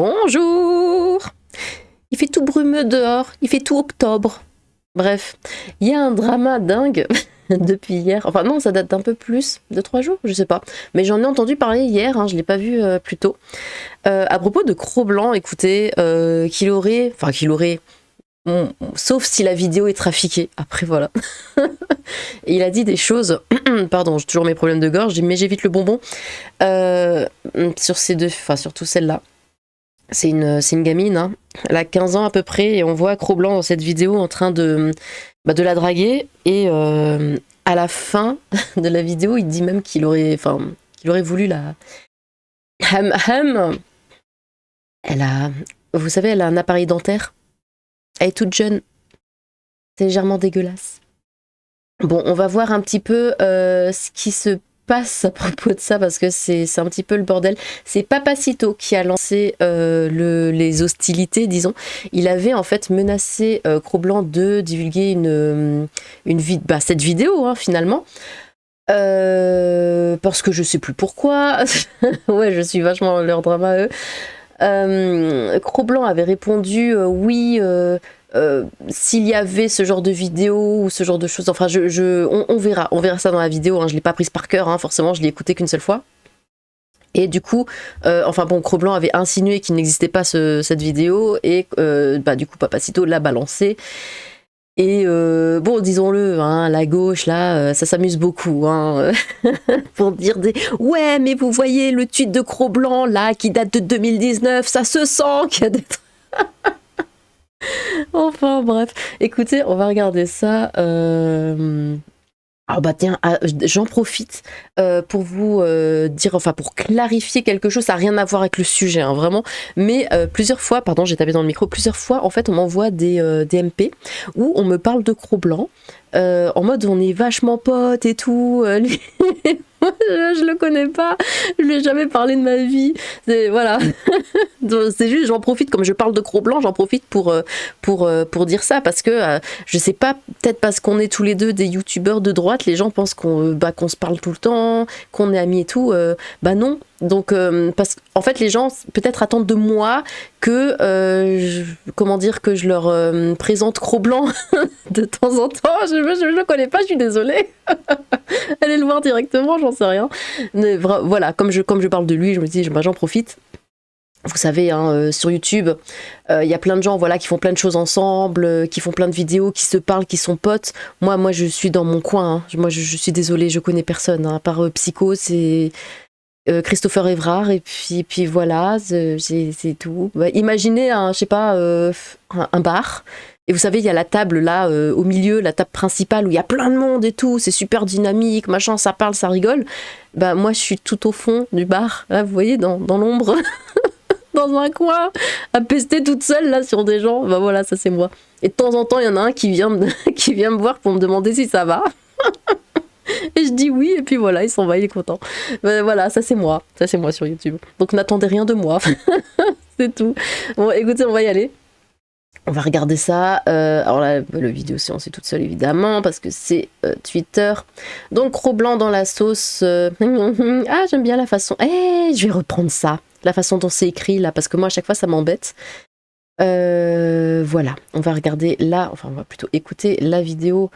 Bonjour! Il fait tout brumeux dehors, il fait tout octobre. Bref, il y a un drama dingue depuis hier. Enfin non, ça date d'un peu plus, de 3 jours, je sais pas. Mais j'en ai entendu parler hier, hein, je l'ai pas vu plus tôt. À propos de Cro-Blanc, écoutez, qu'il aurait... sauf si la vidéo est trafiquée. Après, voilà. Et il a dit des choses... Pardon, j'ai toujours mes problèmes de gorge, mais j'évite le bonbon. Sur ces deux... Enfin, surtout celle-là. C'est une gamine, hein. Elle a 15 ans à peu près, et on voit Cro-Blanc dans cette vidéo en train de la draguer. Et à la fin de la vidéo, il dit même qu'il aurait voulu la... Elle a... Vous savez, elle a un appareil dentaire. Elle est toute jeune. C'est légèrement dégueulasse. Bon, on va voir un petit peu ce qui se passe à propos de ça, parce que c'est un petit peu le bordel. C'est Papacito qui a lancé les hostilités, disons. Il avait en fait menacé Cro-Blanc de divulguer cette vidéo, hein, finalement. Parce que je sais plus pourquoi. Ouais, je suis vachement leur drama à eux. Cro-Blanc avait répondu oui, s'il y avait ce genre de vidéo ou ce genre de choses, enfin on verra ça dans la vidéo, hein. Je l'ai pas prise par cœur, hein, forcément, je l'ai écoutée qu'une seule fois. Et du coup, Cro-Blanc avait insinué qu'il n'existait pas cette vidéo, et du coup Papacito l'a balancé. Et disons-le, hein, la gauche là, ça s'amuse beaucoup, hein, pour dire ouais, mais vous voyez le tweet de Cro-Blanc là qui date de 2019, ça se sent qu'il y a des trucs. Enfin bref, écoutez, on va regarder ça. J'en profite pour vous dire, pour clarifier quelque chose. Ça n'a rien à voir avec le sujet, hein, vraiment. Mais plusieurs fois, pardon, j'ai tapé dans le micro, plusieurs fois, en fait, on m'envoie des MP où on me parle de Cro-Blanc. En mode on est vachement potes et tout. Je le connais pas, je lui ai jamais parlé de ma vie. Voilà. C'est juste, j'en profite, comme je parle de Cro-Blanc, j'en profite pour dire ça, parce que je sais pas, peut-être parce qu'on est tous les deux des youtubeurs de droite, les gens pensent qu'on se parle tout le temps, qu'on est amis et tout. Non. Donc, parce qu'en fait, les gens peut-être attendent de moi que que je leur présente Cro-Blanc de temps en temps. Je le connais pas, je suis désolée. Allez le voir directement, j'en sais rien. Mais voilà, comme je parle de lui, je me dis, j'en profite. Vous savez, hein, sur YouTube, il y a plein de gens, voilà, qui font plein de choses ensemble, qui font plein de vidéos, qui se parlent, qui sont potes. Moi, je suis dans mon coin. Hein. Moi, je suis désolée, je connais personne. Hein, à part Psycho, c'est Christopher Evrard, et puis voilà, c'est tout. Imaginez un bar. Et vous savez, il y a la table là, au milieu, la table principale, où il y a plein de monde et tout, c'est super dynamique, machin, ça parle, ça rigole. Moi, je suis tout au fond du bar, là, vous voyez, dans l'ombre, dans un coin, à pester toute seule, là, sur des gens. Voilà, ça, c'est moi. Et de temps en temps, il y en a un qui vient me voir pour me demander si ça va. Et je dis oui, et puis voilà, il s'en va, il est content. Voilà, ça, c'est moi. Ça, c'est moi sur YouTube. Donc, n'attendez rien de moi. C'est tout. Bon, écoutez, on va y aller. On va regarder ça. Alors là, la vidéo séance est toute seule, évidemment, parce que c'est Twitter. Donc, Cro-Blanc dans la sauce. Ah, j'aime bien la façon... je vais reprendre ça. La façon dont c'est écrit, là, parce que moi, à chaque fois, ça m'embête. Voilà. On va regarder là... Enfin, on va plutôt écouter la vidéo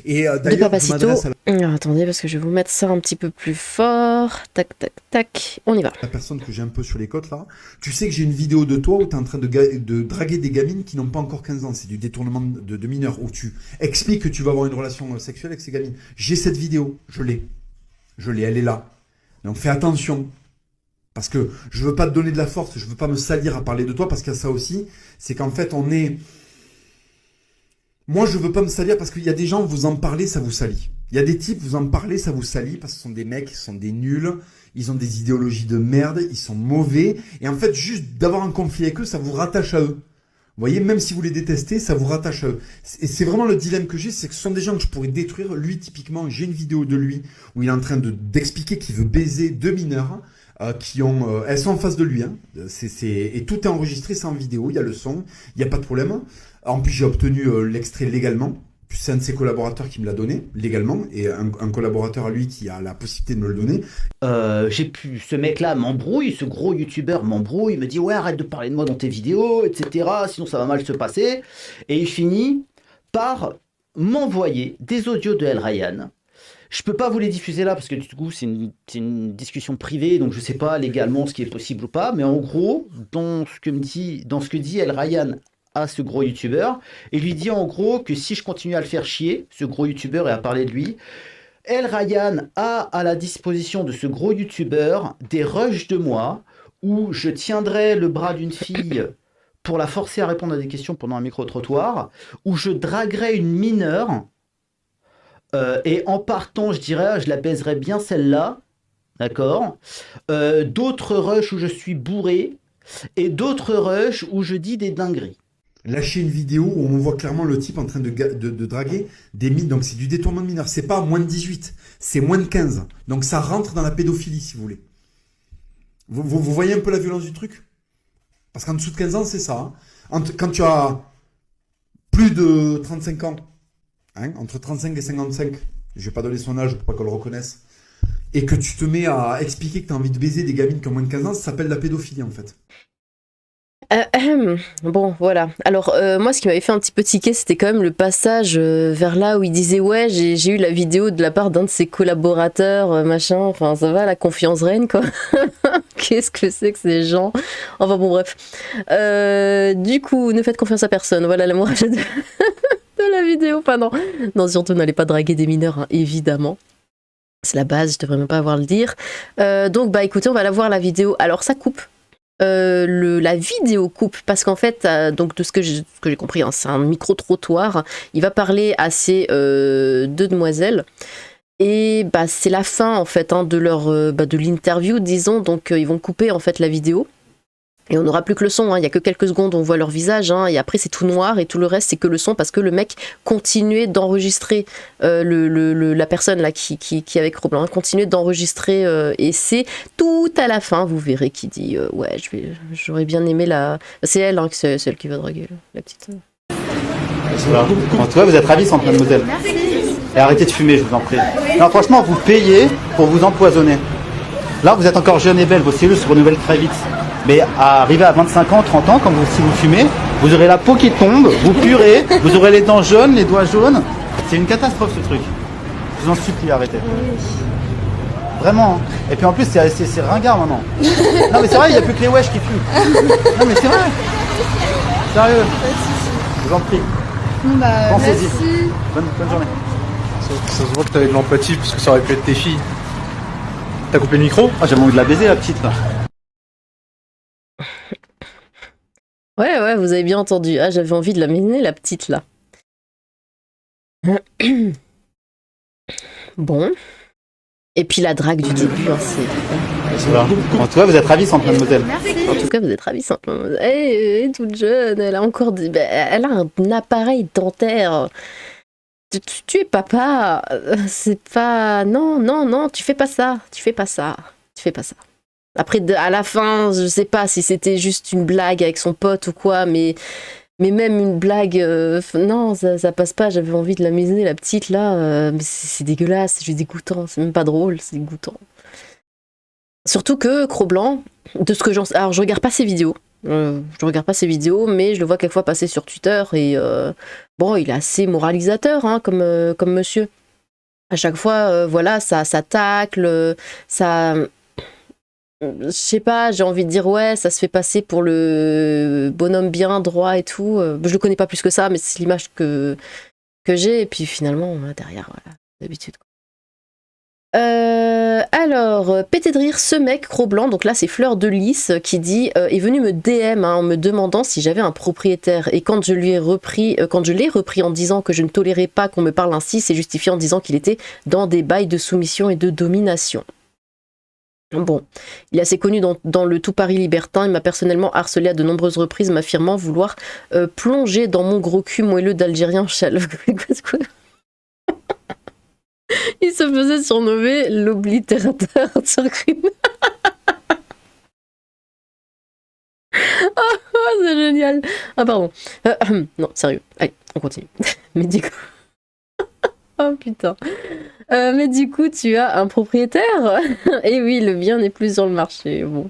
de Papacito. Alors, attendez, parce que je vais vous mettre ça un petit peu plus fort. Tac, tac, tac. On y va. La personne que j'ai un peu sur les côtes, là. Tu sais que j'ai une vidéo de toi où tu es en train de draguer des gamines qui n'ont pas encore 15 ans. C'est du détournement de mineurs, où tu expliques que tu vas avoir une relation sexuelle avec ces gamines. J'ai cette vidéo. Je l'ai, elle est là. Donc fais attention. Parce que je veux pas te donner de la force, je veux pas me salir à parler de toi, parce qu'il y a ça aussi. C'est qu'en fait, on est... Moi, je veux pas me salir parce qu'il y a des gens, vous en parlez, ça vous salit. Il y a des types, vous en parlez, ça vous salit parce que ce sont des mecs, ce sont des nuls, ils ont des idéologies de merde, ils sont mauvais. Et en fait, juste d'avoir un conflit avec eux, ça vous rattache à eux. Vous voyez, même si vous les détestez, ça vous rattache à eux. Et c'est vraiment le dilemme que j'ai, c'est que ce sont des gens que je pourrais détruire. Lui, typiquement, j'ai une vidéo de lui où il est en train d'expliquer qu'il veut baiser 2 mineurs. Elles sont en face de lui, hein. Et tout est enregistré, c'est en vidéo, il y a le son, il n'y a pas de problème. En plus, j'ai obtenu l'extrait légalement. c'est un de ses collaborateurs qui me l'a donné légalement, et un collaborateur à lui qui a la possibilité de me le donner. Ce mec-là m'embrouille, ce gros youtubeur m'embrouille, il me dit ouais arrête de parler de moi dans tes vidéos, etc. Sinon ça va mal se passer. Et il finit par m'envoyer des audios de El Ryan. Je peux pas vous les diffuser là parce que du coup c'est une discussion privée, donc je sais pas légalement ce qui est possible ou pas, mais en gros, dans ce que dit El Ryan à ce gros youtubeur, il lui dit en gros que si je continue à le faire chier, ce gros youtubeur et à parler de lui, El Ryan a à la disposition de ce gros youtubeur des rushs de moi où je tiendrai le bras d'une fille pour la forcer à répondre à des questions pendant un micro-trottoir, où je draguerai une mineure et en partant, je dirais, je la baiserai bien celle-là, d'accord. D'autres rushs où je suis bourré et d'autres rushs où je dis des dingueries. Lâcher une vidéo où on voit clairement le type en train de draguer des mineurs. Donc c'est du détournement de mineurs. C'est pas moins de 18, c'est moins de 15. Donc ça rentre dans la pédophilie, si vous voulez. Vous voyez un peu la violence du truc? Parce qu'en dessous de 15 ans, c'est ça. Hein. Quand tu as plus de 35 ans, hein, entre 35 et 55, je vais pas donner son âge pour pas qu'on le reconnaisse, et que tu te mets à expliquer que tu as envie de baiser des gamines qui ont moins de 15 ans, ça s'appelle la pédophilie en fait. Bon, voilà. Alors, moi, ce qui m'avait fait un petit peu tiquer, c'était quand même le passage vers là où il disait ouais, j'ai eu la vidéo de la part d'un de ses collaborateurs, machin. Enfin, ça va, la confiance règne, quoi. Qu'est-ce que c'est que ces gens? Enfin, bon, bref. Du coup, ne faites confiance à personne. Voilà la morale de la vidéo. Enfin, non. Non, surtout, n'allez pas draguer des mineurs, hein, évidemment. C'est la base, je devrais même pas avoir à le dire. Donc, bah, écoutez, on va la voir, la vidéo. Alors, ça coupe. La vidéo coupe parce qu'en fait, donc de ce que j'ai compris, hein, c'est un micro-trottoir. Il va parler à ces deux demoiselles et bah, c'est la fin en fait hein, de de l'interview, disons. Donc ils vont couper en fait la vidéo et on n'aura plus que le son. Hein. Il y a que quelques secondes où on voit leur visage hein, et après c'est tout noir et tout le reste c'est que le son parce que le mec continuait d'enregistrer la personne là qui est avec Cro-Blanc, hein, continuait d'enregistrer et c'est tout à la fin vous verrez qu'il dit ouais j'aurais bien aimé la. C'est elle hein, c'est celle qui va draguer la petite. Voilà. En tout cas, vous êtes ravissante, mademoiselle. Merci. Et arrêtez de fumer, je vous en prie. Non, franchement, vous payez pour vous empoisonner. Là, vous êtes encore jeune et belle, vos cellules se renouvellent très vite. Mais à arriver à 25 ans, 30 ans, si vous fumez, vous aurez la peau qui tombe, vous puerez, vous aurez les dents jaunes, les doigts jaunes. C'est une catastrophe ce truc. Je vous en supplie, arrêtez. Vraiment. Hein. Et puis en plus, c'est ringard maintenant. Non mais c'est vrai, il n'y a plus que les wesh qui fument. Non mais c'est vrai. Sérieux. Je vous en prie. Bah, pensez-y. merci. Bonne journée. Ça se voit que t'avais de l'empathie parce que ça aurait pu être tes filles. T'as coupé le micro? Ah, j'avais envie de la baiser la petite là. Ouais, vous avez bien entendu. Ah, j'avais envie de la mener la petite là. Bon. Et puis la drague du début, hein, c'est. Voilà. En tout cas, vous êtes ravissante, mademoiselle. En tout cas, vous êtes ravissante. Elle est toute jeune, elle a encore elle a un appareil dentaire. Tu es papa, c'est pas. Non, tu fais pas ça. Après, à la fin, je sais pas si c'était juste une blague avec son pote ou quoi, mais même une blague, non, ça passe pas. J'avais envie de la miser, la petite là, mais c'est dégueulasse, c'est juste dégoûtant. C'est même pas drôle, c'est dégoûtant. Surtout que Cro-Blanc, de ce que j'en sais, alors je regarde pas ses vidéos. Mais je le vois quelquefois passer sur Twitter et bon, il est assez moralisateur hein, comme monsieur. À chaque fois, voilà, ça tacle, ça. Je sais pas, j'ai envie de dire ouais, ça se fait passer pour le bonhomme bien droit et tout. Je le connais pas plus que ça, mais c'est l'image que j'ai. Et puis finalement, derrière, voilà, d'habitude. Alors, pété de rire, ce mec Cro-Blanc, donc là c'est Fleur de Lys qui dit est venu me DM hein, en me demandant si j'avais un propriétaire et quand je l'ai repris en disant que je ne tolérais pas qu'on me parle ainsi, c'est justifié en disant qu'il était dans des bails de soumission et de domination. Bon, il est assez connu dans le tout Paris libertin. Il m'a personnellement harcelé à de nombreuses reprises, m'affirmant vouloir plonger dans mon gros cul moelleux d'Algérien chaleureux. Il se faisait surnommer l'oblitérateur turc. Oh, c'est génial. Ah pardon. Non, sérieux. Allez, on continue. Mais du coup... Oh putain. Mais du coup, tu as un propriétaire. Et oui, le bien n'est plus sur le marché. Bon.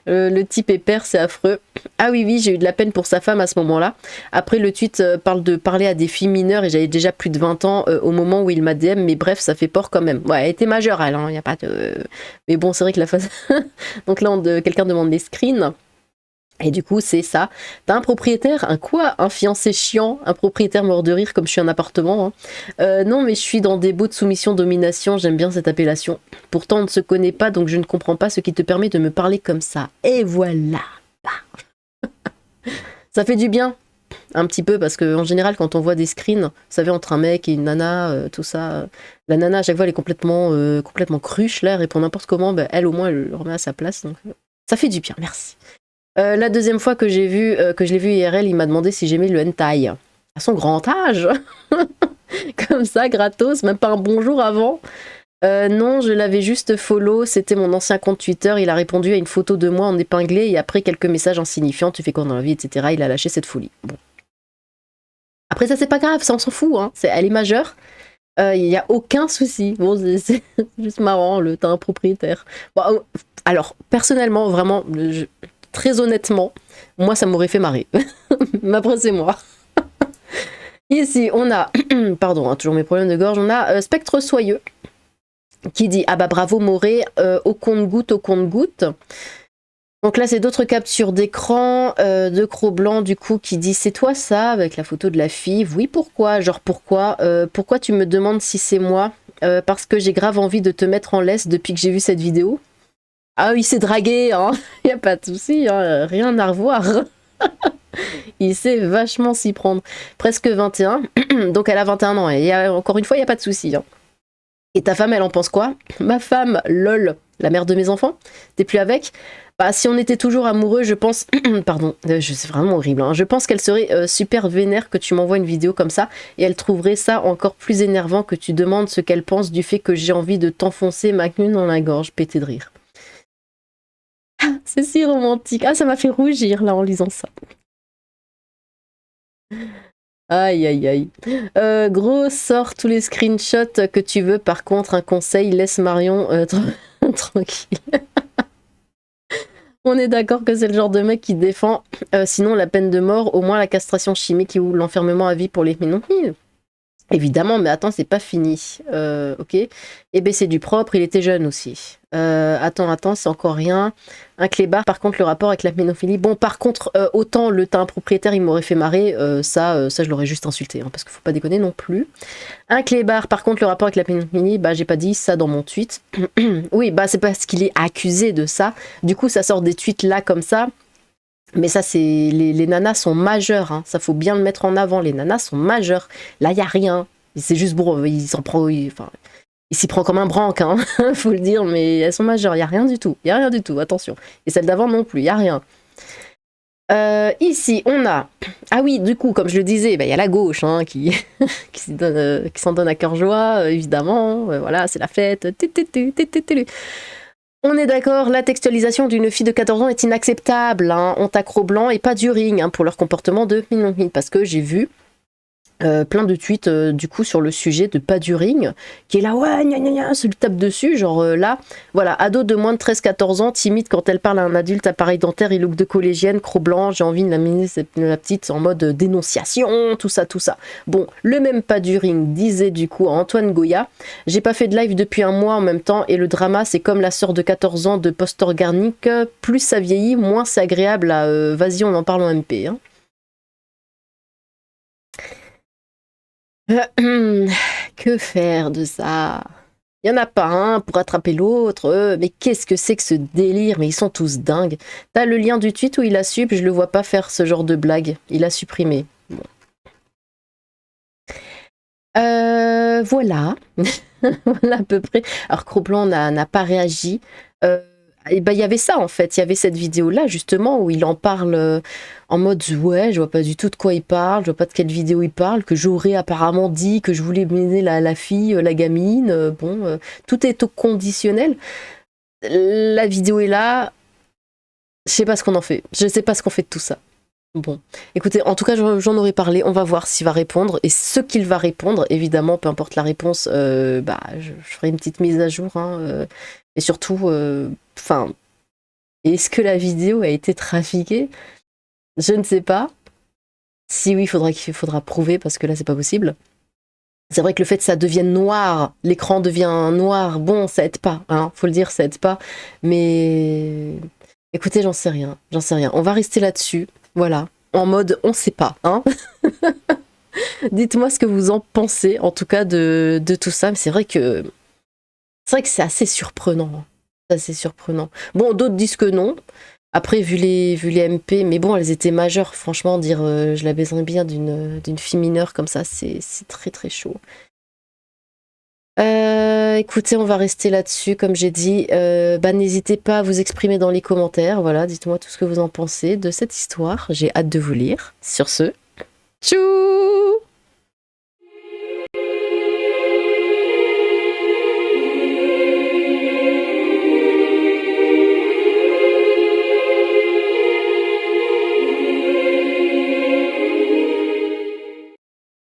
Le type est père, c'est affreux. Ah oui, oui, j'ai eu de la peine pour sa femme à ce moment-là. Après, le tweet parle de parler à des filles mineures et j'avais déjà plus de 20 ans au moment où il m'a DM. Mais bref, ça fait peur quand même. Ouais, elle était majeure, elle. Hein, y a pas de... Mais bon, c'est vrai que la phase... Donc là, quelqu'un demande des screens. Et du coup, c'est ça. T'as un propriétaire, un quoi? Un fiancé chiant, un propriétaire mort de rire comme je suis un appartement. Hein. Non, mais je suis dans des baux de soumission-domination, j'aime bien cette appellation. Pourtant, on ne se connaît pas, donc je ne comprends pas ce qui te permet de me parler comme ça. Et voilà. Ça fait du bien, un petit peu, parce qu'en général, quand on voit des screens, vous savez, entre un mec et une nana, tout ça, la nana, à chaque fois, elle est complètement cruche, là, elle répond n'importe comment, ben, elle, au moins, elle le remet à sa place. Donc, ça fait du bien, merci. La deuxième fois que je l'ai vu IRL, il m'a demandé si j'aimais le hentai. À son grand âge. Comme ça, gratos, même pas un bonjour avant. Non, je l'avais juste follow, c'était mon ancien compte Twitter, il a répondu à une photo de moi en épinglé et après quelques messages insignifiants, tu fais quoi dans la vie, etc. Il a lâché cette folie. Bon. Après ça, c'est pas grave, ça on s'en fout, hein. Elle est majeure, il n'y a aucun souci. Bon, c'est juste marrant, t'as un propriétaire. Bon, alors, personnellement, vraiment... Très honnêtement, moi, ça m'aurait fait marrer. Mais après, c'est moi. Ici, on a... Pardon, hein, toujours mes problèmes de gorge. On a Spectre Soyeux qui dit « Ah bah bravo, Moré, au compte-goutte, au compte-goutte. » Donc là, c'est d'autres captures d'écran de Cro-Blanc, du coup, qui dit « C'est toi ça ?» avec la photo de la fille. Oui, pourquoi? Genre, pourquoi pourquoi tu me demandes si c'est moi? Parce que j'ai grave envie de te mettre en laisse depuis que j'ai vu cette vidéo. Ah oui, il s'est dragué, hein. Y a pas de souci, hein. Rien à revoir. Il sait vachement s'y prendre. Presque 21, donc elle a 21 ans. Et encore une fois, il n'y a pas de souci. Hein. Et ta femme, elle en pense quoi? Ma femme, lol, la mère de mes enfants, t'es plus avec? Bah, si on était toujours amoureux, je pense... Pardon, c'est vraiment horrible. Hein. Je pense qu'elle serait super vénère que tu m'envoies une vidéo comme ça et elle trouverait ça encore plus énervant que tu demandes ce qu'elle pense du fait que j'ai envie de t'enfoncer ma queue dans la gorge, pété de rire. C'est si romantique. Ah, ça m'a fait rougir là en lisant ça. Aïe aïe aïe. Gros, sors tous les screenshots que tu veux. Par contre, un conseil, laisse Marion tranquille. On est d'accord que c'est le genre de mec qui défend sinon la peine de mort, au moins la castration chimique ou l'enfermement à vie pour les pédophiles. Évidemment, mais attends, c'est pas fini. Ok. Et ben c'est du propre, il était jeune aussi. Attends, c'est encore rien. Un clébard, par contre, le rapport avec la pédophilie. Bon, par contre, autant t'as un propriétaire, il m'aurait fait marrer, ça je l'aurais juste insulté, hein, parce qu'il faut pas déconner non plus. Un clébard, par contre, le rapport avec la pédophilie, bah j'ai pas dit ça dans mon tweet. Oui, bah c'est parce qu'il est accusé de ça. Du coup, ça sort des tweets là comme ça. Mais ça, c'est les nanas sont majeures, hein. Ça faut bien le mettre en avant. Les nanas sont majeures. Là, il y a rien. C'est juste bon, il s'y prend comme un branque, hein, faut le dire. Mais elles sont majeures. Il y a rien du tout. Il y a rien du tout. Attention. Et celle d'avant non plus. Il y a rien. Ici, on a. Ah oui, du coup, comme je le disais, il y a la gauche hein, qui s'en donne à cœur joie, évidemment. Voilà, c'est la fête. On est d'accord, la textualisation d'une fille de 14 ans est inacceptable. Hein. On t'a Cro-Blanc et pas du ring hein, pour leur comportement de minonville. Parce que j'ai vu plein de tweets du coup sur le sujet de pas du ring qui est là, ouais, gna gna gna, se lui tape dessus. Genre là, voilà, ado de moins de 13-14 ans, timide quand elle parle à un adulte, appareil dentaire et look de collégienne, Cro-Blanc, j'ai envie de la petite en mode dénonciation, tout ça. Bon, le même pas du ring disait du coup à Antoine Goya, j'ai pas fait de live depuis un mois en même temps et le drama c'est comme la sœur de 14 ans de post organique, plus ça vieillit, moins c'est agréable à vas-y on en parle en MP. Hein. Que faire de ça? Il n'y en a pas un pour attraper l'autre. Mais qu'est-ce que c'est que ce délire? Mais ils sont tous dingues. T'as le lien du tweet où il a su, puis je le vois pas faire ce genre de blague. Il a supprimé. Bon. Voilà. Voilà à peu près. Alors Cro-Blanc n'a pas réagi. Et ben il y avait ça en fait, il y avait cette vidéo là justement où il en parle en mode ouais je vois pas du tout de quoi il parle, je vois pas de quelle vidéo il parle, que j'aurais apparemment dit que je voulais mener la fille, la gamine, bon tout est au conditionnel. La vidéo est là, je sais pas ce qu'on en fait, je sais pas ce qu'on fait de tout ça. Bon, écoutez, en tout cas, j'en aurais parlé. On va voir s'il va répondre. Et ce qu'il va répondre, évidemment, peu importe la réponse, je ferai une petite mise à jour. Hein, et surtout, enfin, est-ce que la vidéo a été trafiquée? Je ne sais pas. Si oui, il faudra prouver parce que là, c'est pas possible. C'est vrai que le fait que ça devienne noir, l'écran devient noir, bon, ça aide pas, hein, faut le dire, ça aide pas. Mais écoutez, j'en sais rien. On va rester là-dessus, voilà, en mode on sait pas, hein. Dites-moi ce que vous en pensez, en tout cas, de tout ça. Mais c'est vrai que c'est assez surprenant, hein. C'est assez surprenant. Bon, d'autres disent que non. Après, vu les MP, mais bon, elles étaient majeures. Franchement, dire je la baiserais bien d'une fille mineure comme ça, c'est très très chaud. Écoutez, on va rester là-dessus, comme j'ai dit. N'hésitez pas à vous exprimer dans les commentaires. Voilà, dites-moi tout ce que vous en pensez de cette histoire. J'ai hâte de vous lire. Sur ce, tchou!